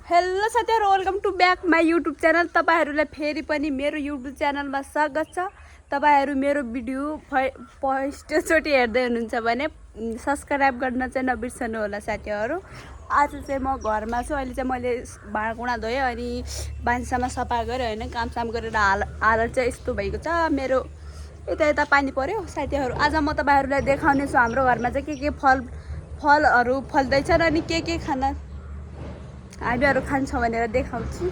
Hello साथीहरु, welcome to back my YouTube channel. तपाईहरुलाई फेरि पनि मेरो युट्युब च्यानलमा स्वागत छ। तपाईहरु मेरो भिडियो फर्स्टचोटि हेर्दै हुनुहुन्छ भने सब्स्क्राइब गर्न चाहिँ नबिर्सनु होला साथीहरु। आज चाहिँ म घरमा छु। अहिले चाहिँ मैले भाँडाकुँडा धोएँ अनि भान्सामा सफा गरेँ हैन, कामसाम गरेर हाल चाहिँ यस्तो भएको छ। मेरो यता पानी पर्यो साथीहरु। आज म तपाईहरुलाई देखाउने छु हाम्रो घरमा चाहिँ के फलहरु फल्दैछन् अनि के खाना हामीहरु खान्छौँ भनेर देखाउँछु।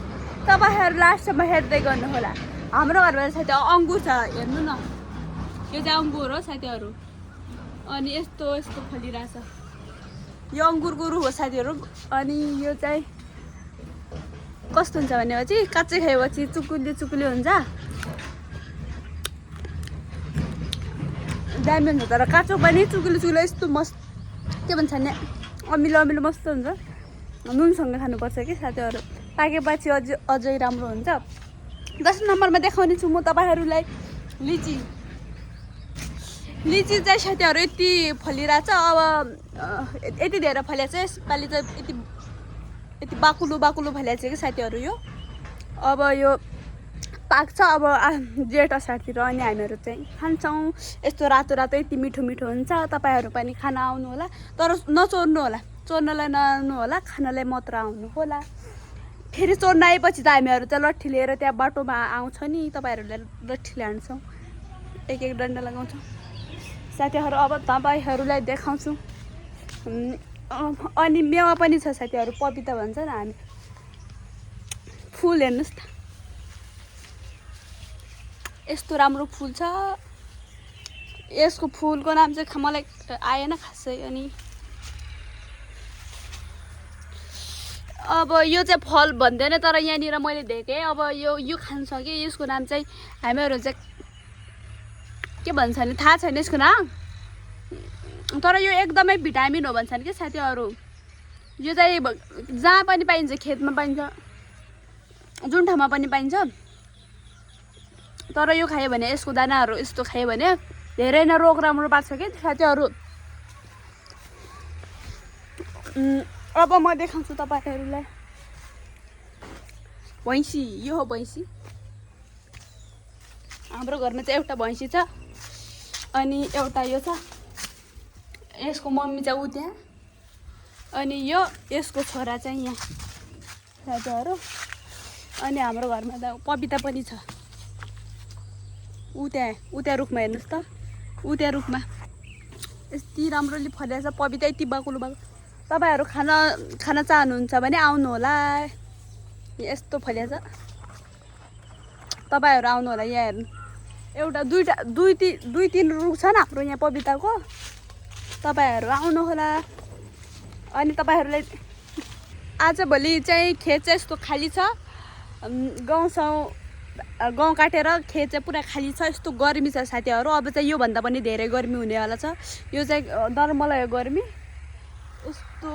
तपाईहरु लास्टसम्म हेर्दै गर्नु होला। हाम्रो घरमा साथी अंगुर छ, हेर्नु न। यो चाहिँ अंगुर हो साथीहरु अनि यस्तो फलिरहेछ। यो अंगुरको रुख हो साथीहरु। अनि यो चाहिँ कस्तो हुन्छ भनेपछि काच्चै खाएपछि चुकुली हुन्छ, दामी हुन्छ। तर काँचो पनि चुकुली यस्तो मस्त के भन्छ नि, अमिलो मस्त हुन्छ। नुनसँग खानुपर्छ कि साथीहरु, पाकेपछि अझै राम्रो हुन्छ। 10 नम्बरमा देखाउने छु म तपाईहरुलाई लिची चाहिँ साथीहरु यति फलिरहेछ। अब यति धेरै फलेछ। यसपालि चाहिँ यति बाकुलो फलेछ कि साथीहरु। यो अब यो पाक्छ अब जेठ असारतिर अनि हामीहरु चाहिँ खान्छौँ। यस्तो रातो यति मिठो हुन्छ। तपाईहरु पनि खान आउनु होला, तर नचोर्नु होला, चोर्नलाई नआउनु होला, खानलाई मात्र आउनु होला। फेरि चोर्न आएपछि त हामीहरु चाहिँ लट्ठी लिएर त्यहाँ बाटोमा आउँछ नि, तपाईहरुलाई लट्ठीले हान्छौँ, एक डन्डा लगाउँछौँ साथीहरु। अब तपाईहरुलाई देखाउँछु। अनि मेवा पनि छ साथीहरु, पपिता भन्छ नि हामी। फुल हेर्नुस् त, यस्तो राम्रो फुल छ। यसको फुलको नाम चाहिँ मलाई आएन खासै। अनि अब यो चाहिँ फल भन्दैन, तर यहाँनिर मैले देखेँ। अब यो खान सके। यसको नाम चाहिँ हामीहरु चाहिँ के भन्छ नि थाहा छैन यसको नाम, तर यो एकदमै भिटामिन हो भन्छन् कि साथीहरु। यो चाहिँ जहाँ पनि पाइन्छ, खेतमा पाइन्छ, जुन ठाउँमा पनि पाइन्छ। तर यो खायो भने, यसको दानाहरु यस्तो खायो भने धेरै नै रोग राम्रो पार्छ कि साथीहरु। अब म देखाउँछु तपाईहरुलाई भैँसी। यो हो भैँसी। हाम्रो घरमा चाहिँ एउटा भैँसी छ अनि एउटा यो छ। यसको मम्मी चाहिँ उ त्यहाँ अनि यो यसको छोरा चाहिँ यहाँ साथीहरु। अनि हाम्रो घरमा त पपिता पनि छ। उ त्यहाँ रुखमा हेर्नुस् त, उ त्यहाँ रुखमा यति राम्रोले फलेछ पपिता, यति बाकुलो। तपाईहरु खान चाहनुहुन्छ भने आउनु होला। यस्तो फलेछ, तपाईहरु आउनु होला। यहाँ हेर्नु, एउटा दुई तीन रुख छन् हाम्रो यहाँ पपिताको। तपाईहरु आउनु होला। अनि तपाईहरुलाई आजभोलि चाहिँ खेत चाहिँ यस्तो खाली छ। गाउँ काटेर खेत चाहिँ पुरा खाली छ। यस्तो गर्मी छ साथीहरु। अब चाहिँ यो भन्दा पनि धेरै गर्मी हुनेवाला छ। यो चाहिँ नर्मल गर्मी। यस्तो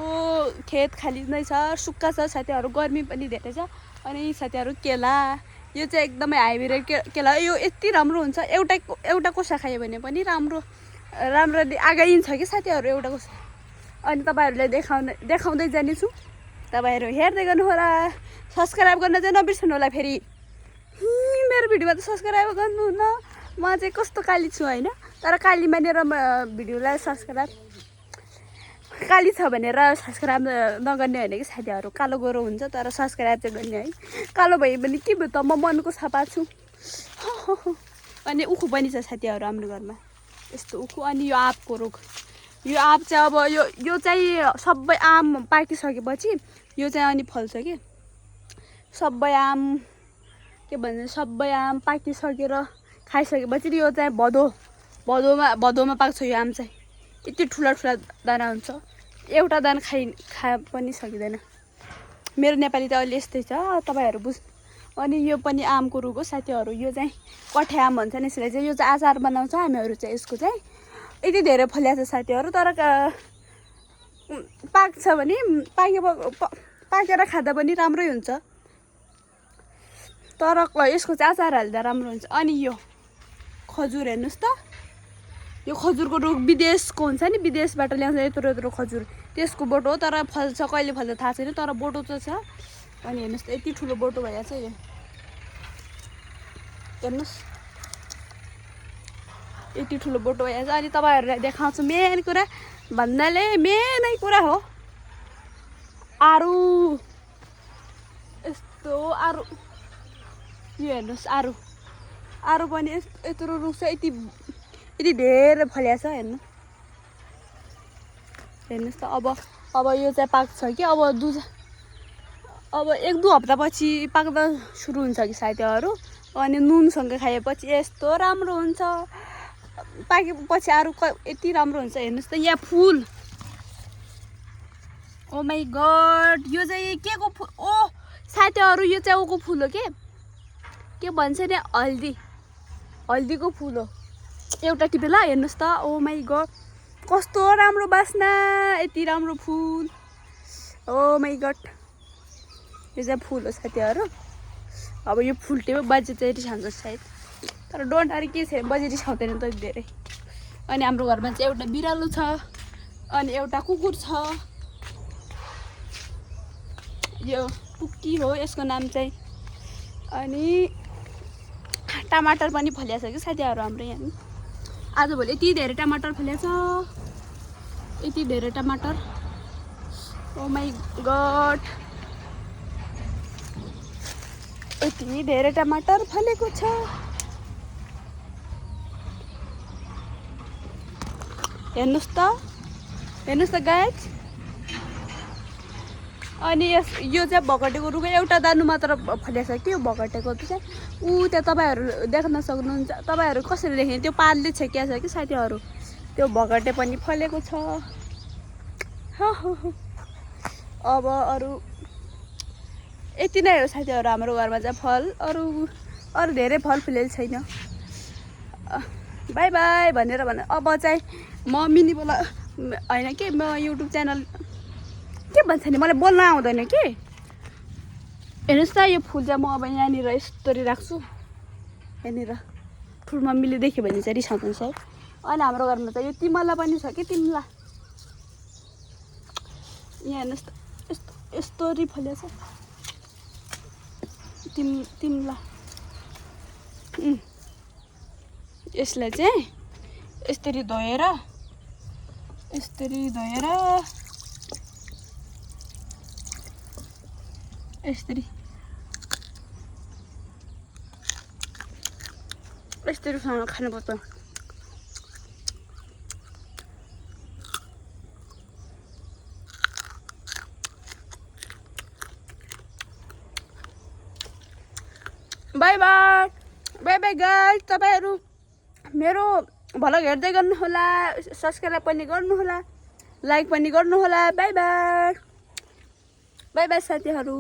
खेत खाली नै छ, सुक्खा छ साथीहरु। गर्मी पनि धेरै छ। अनि साथीहरु केला, यो चाहिँ एकदमै हाइब्रिड केला। यो यति राम्रो हुन्छ। एउटा कोसा खायो भने पनि राम्ररी आगाइन्छ कि साथीहरु, एउटा कोसा। अनि तपाईहरुलाई देखाउँदै जानेछु। तपाईहरु हेर्दै गर्नु होला। सब्स्क्राइब गर्न चाहिँ नबिर्सनु होला। फेरि मेरो भिडियोमा त सब्स्क्राइब गर्नु न। म चाहिँ कस्तो काली छु हैन, तर काली मानेर भिडियोलाई सब्स्क्राइब, काली छ भनेर सब्स्क्राइब नगर्ने होइन कि साथीहरु। कालो गोरो हुन्छ तर सब्स्क्राइब चाहिँ गर्ने है। कालो भयो भने के भयो त, म मनको छापा छु। अनि उखु पनि छ साथीहरु हाम्रो घरमा, यस्तो उखु। अनि यो आँपको रुख। यो आँप चाहिँ अब यो चाहिँ सबै आम पाकिसकेपछि यो चाहिँ अनि फल्छ कि। सबै आम पाकिसकेर खाइसकेपछि यो चाहिँ भदौमा पाक्छ। यो आम चाहिँ यति ठुला दाना हुन्छ, एउटा दाना खा पनि सकिँदैन। मेरो नेपाली त अहिले यस्तै छ, तपाईहरु बुझ्नु। अनि यो पनि आमको रुख हो साथीहरु। यो चाहिँ कठे आम भन्छ नि यसलाई चाहिँ। यो चाहिँ अचार बनाउँछ हामीहरु चाहिँ। यसको चाहिँ यति धेरै फलेछ साथीहरु। तर पाक्छ भने पाकेर खाँदा पनि राम्रै हुन्छ, तर यसको चाहिँ अचार हाल्दा राम्रो हुन्छ। अनि यो खजुर हेर्नुस् त, यो खजुरको रुख विदेशको हुन्छ नि, विदेशबाट ल्याउँछ यत्रो खजुर। त्यसको बोटो हो, तर फल्छ कहिले फल्छ थाहा छैन, तर बोटो चाहिँ छ। अनि हेर्नुहोस् यति ठुलो बोटो भइरहेछ यो हेर्नुहोस् यति ठुलो बोटो भइरहेछ अनि तपाईँहरूलाई देखाउँछु मेन कुरा भन्नाले मेनै कुरा हो आरु यस्तो आरु यो हेर्नुहोस् आरु पनि यत्रो रुख छ यति धेरै फलिया छ हेर्नुहोस् त अब यो चाहिँ पाक्छ कि अब अब 1-2 हप्तापछि पाक्दा सुरु हुन्छ कि सायद त्योहरू अनि नुनसँग खाएपछि यस्तो राम्रो हुन्छ पाकेपछि आरु यति राम्रो हुन्छ हेर्नुहोस् त यहाँ फुल ओ माई गड यो चाहिँ के को फुल ओ साथीहरू यो चाहिँ ओको फुल हो के भन्छ नि हल्दीको फुल हो एउटा टिपेला हेर्नुहोस् त ओ माई गड कस्तो राम्रो बास्ना यति राम्रो फुल ओ माई गड यो चाहिँ फुल हो साथीहरू अब यो फुल टिप्यो बाजे चाहिँ रिसाउँछ सायद तर डोन्ट अरे के छ बाजे रिसाउँदैन त धेरै अनि हाम्रो घरमा चाहिँ एउटा बिरालो छ अनि एउटा कुकुर छ यो पुक्की हो यसको नाम चाहिँ अनि टमाटर पनि फलिया छ कि साथीहरू हाम्रो यहाँ आजभोलि यति धेरै टमाटर फलिया छ यति धेरै टमाटर ओ माई गड यति धेरै टमाटर फलेको छ हेर्नुहोस् त गाइज अनि यो चाहिँ भगटेको रुख एउटा दानु मात्र फलिएको छ कि यो भगटेको चाहिँ त्यहाँ तपाईँहरू देख्न सक्नुहुन्छ तपाईँहरू कसरी देख्ने त्यो पातले छेकिया छ कि साथीहरू त्यो भगटे पनि फलेको छ अब अरू यति नै हो साथीहरू हाम्रो घरमा चाहिँ फल अरू धेरै फल फुलेको छैन बाई बाई भनेर अब चाहिँ म मिनी बोला होइन कि म युट्युब च्यानल के भन्छ नि मलाई बोल्न आउँदैन कि हेर्नुहोस् त यो फुल चाहिँ म अब यहाँनिर यस्तरी राख्छु यहाँनिर ठुलो मम्मीले देख्यो भने चाहिँ रिसाउँछ है अनि हाम्रो घरमा चाहिँ यो तिमला पनि छ कि तिमला यहाँ हेर्नुहोस् त यस्तरी फलेको छ तिमला यसलाई चाहिँ यसरी धोएर यसरी खानुपर्छ बाई बाई गाइस तपाईहरु मेरो भ्लग हेर्दै गर्नुहोला सब्स्क्राइब पनि गर्नुहोला लाइक पनि गर्नुहोला बाई बाई साथीहरु